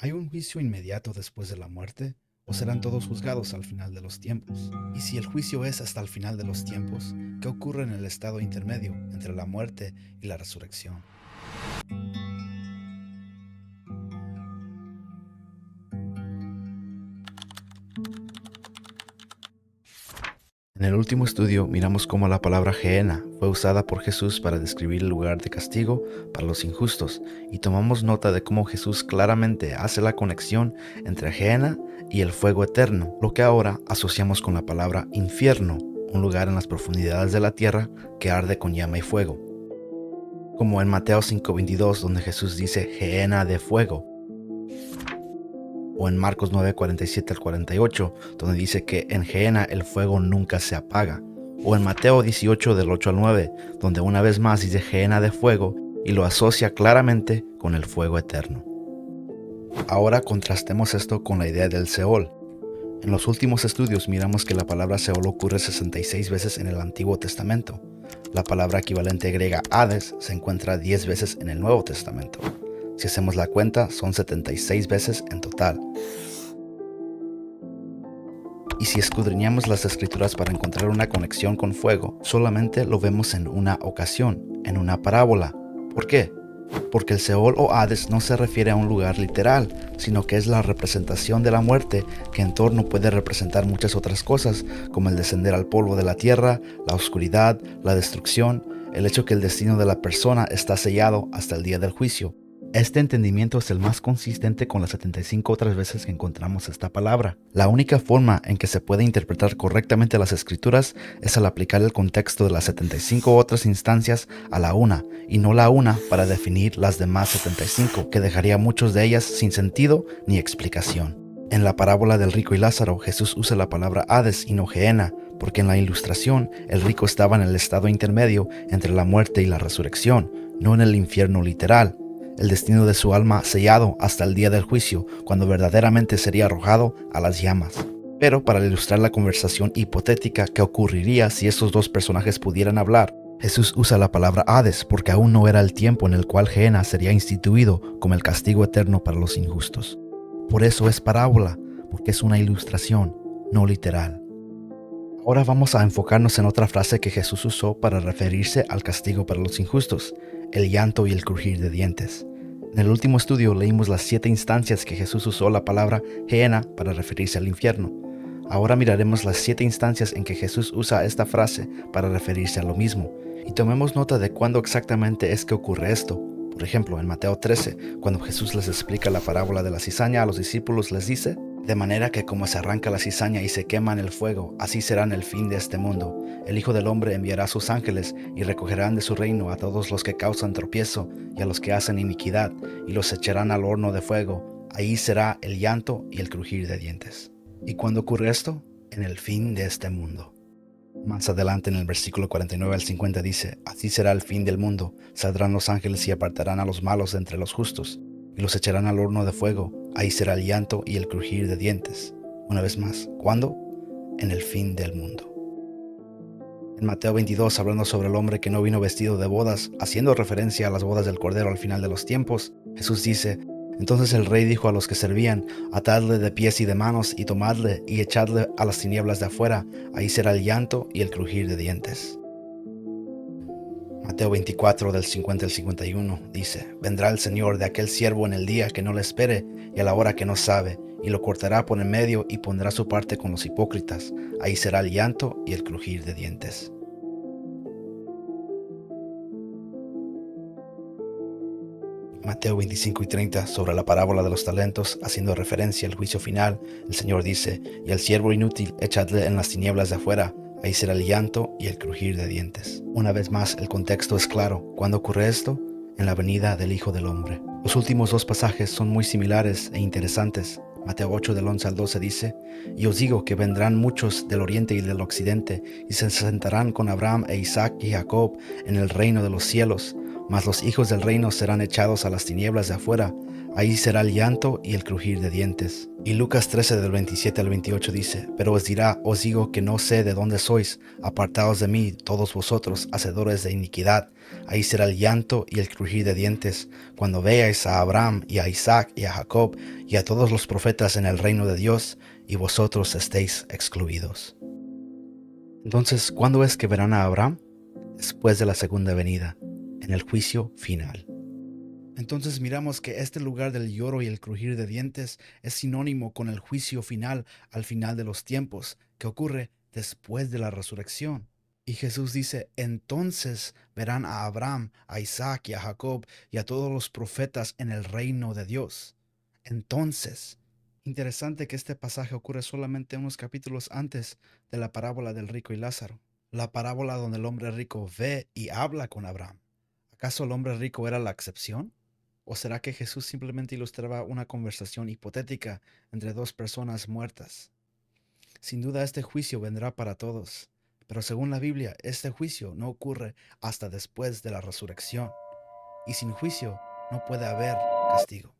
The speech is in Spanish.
¿Hay un juicio inmediato después de la muerte? ¿O serán todos juzgados al final de los tiempos? Y si el juicio es hasta el final de los tiempos, ¿qué ocurre en el estado intermedio entre la muerte y la resurrección? En el último estudio miramos cómo la palabra Gehenna fue usada por Jesús para describir el lugar de castigo para los injustos, y tomamos nota de cómo Jesús claramente hace la conexión entre Gehenna y el fuego eterno, lo que ahora asociamos con la palabra infierno, un lugar en las profundidades de la tierra que arde con llama y fuego. Como en Mateo 5:22, donde Jesús dice Gehenna de fuego, o en Marcos 9:47 al 48, donde dice que en Gehenna el fuego nunca se apaga, o en Mateo 18 del 8 al 9, donde una vez más dice Gehenna de fuego y lo asocia claramente con el fuego eterno. Ahora contrastemos esto con la idea del Seol. En los últimos estudios miramos que la palabra Seol ocurre 66 veces en el Antiguo Testamento. La palabra equivalente griega Hades se encuentra 10 veces en el Nuevo Testamento. Si hacemos la cuenta, son 76 veces en total. Y si escudriñamos las escrituras para encontrar una conexión con fuego, solamente lo vemos en una ocasión, en una parábola. ¿Por qué? Porque el Seol o Hades no se refiere a un lugar literal, sino que es la representación de la muerte, que en torno puede representar muchas otras cosas, como el descender al polvo de la tierra, la oscuridad, la destrucción, el hecho que el destino de la persona está sellado hasta el día del juicio. Este entendimiento es el más consistente con las 75 otras veces que encontramos esta palabra. La única forma en que se puede interpretar correctamente las escrituras es al aplicar el contexto de las 75 otras instancias a la una, y no la una para definir las demás 75, que dejaría muchas de ellas sin sentido ni explicación. En la parábola del rico y Lázaro, Jesús usa la palabra Hades y no Gehenna, porque en la ilustración el rico estaba en el estado intermedio entre la muerte y la resurrección, no en el infierno literal. El destino de su alma sellado hasta el día del juicio, cuando verdaderamente sería arrojado a las llamas. Pero para ilustrar la conversación hipotética que ocurriría si estos dos personajes pudieran hablar, Jesús usa la palabra Hades porque aún no era el tiempo en el cual Gehenna sería instituido como el castigo eterno para los injustos. Por eso es parábola, porque es una ilustración, no literal. Ahora vamos a enfocarnos en otra frase que Jesús usó para referirse al castigo para los injustos: el llanto y el crujir de dientes. En el último estudio leímos las 7 instancias que Jesús usó la palabra Gehenna para referirse al infierno. Ahora miraremos las 7 instancias en que Jesús usa esta frase para referirse a lo mismo, y tomemos nota de cuándo exactamente es que ocurre esto. Por ejemplo, en Mateo 13, cuando Jesús les explica la parábola de la cizaña a los discípulos, les dice: de manera que como se arranca la cizaña y se quema en el fuego, así será en el fin de este mundo. El Hijo del Hombre enviará a sus ángeles y recogerán de su reino a todos los que causan tropiezo y a los que hacen iniquidad, y los echarán al horno de fuego. Ahí será el llanto y el crujir de dientes. ¿Y cuándo ocurre esto? En el fin de este mundo. Más adelante en el versículo 49 al 50 dice: así será el fin del mundo. Saldrán los ángeles y apartarán a los malos de entre los justos, y los echarán al horno de fuego. Ahí será el llanto y el crujir de dientes. Una vez más, ¿cuándo? En el fin del mundo. En Mateo 22, hablando sobre el hombre que no vino vestido de bodas, haciendo referencia a las bodas del Cordero al final de los tiempos, Jesús dice: entonces el rey dijo a los que servían: atadle de pies y de manos y tomadle y echadle a las tinieblas de afuera. Ahí será el llanto y el crujir de dientes. Mateo 24 del 50 al 51 dice: vendrá el Señor de aquel siervo en el día que no le espere y a la hora que no sabe, y lo cortará por en medio y pondrá su parte con los hipócritas. Ahí será el llanto y el crujir de dientes. Mateo 25 y 30, sobre la parábola de los talentos, haciendo referencia al juicio final, el Señor dice: y al siervo inútil echadle en las tinieblas de afuera. Ahí será el llanto y el crujir de dientes. Una vez más, el contexto es claro. ¿Cuándo ocurre esto? En la venida del Hijo del Hombre. Los últimos dos pasajes son muy similares e interesantes. Mateo 8 del 11 al 12 dice: y os digo que vendrán muchos del oriente y del occidente, y se sentarán con Abraham e Isaac y Jacob en el reino de los cielos. Mas los hijos del reino serán echados a las tinieblas de afuera. Ahí será el llanto y el crujir de dientes. Y Lucas 13 del 27 al 28 dice, pero os dirá, os digo que no sé de dónde sois, apartaos de mí, todos vosotros, hacedores de iniquidad. Ahí será el llanto y el crujir de dientes, cuando veáis a Abraham y a Isaac y a Jacob y a todos los profetas en el reino de Dios, y vosotros estéis excluidos. Entonces, ¿cuándo es que verán a Abraham? Después de la segunda venida, en el juicio final. Entonces miramos que este lugar del lloro y el crujir de dientes es sinónimo con el juicio final al final de los tiempos, que ocurre después de la resurrección. Y Jesús dice, entonces verán a Abraham, a Isaac y a Jacob y a todos los profetas en el reino de Dios. Entonces, interesante que este pasaje ocurre solamente unos capítulos antes de la parábola del rico y Lázaro, la parábola donde el hombre rico ve y habla con Abraham. ¿Acaso el hombre rico era la excepción? ¿O será que Jesús simplemente ilustraba una conversación hipotética entre dos personas muertas? Sin duda este juicio vendrá para todos, pero según la Biblia, este juicio no ocurre hasta después de la resurrección, y sin juicio no puede haber castigo.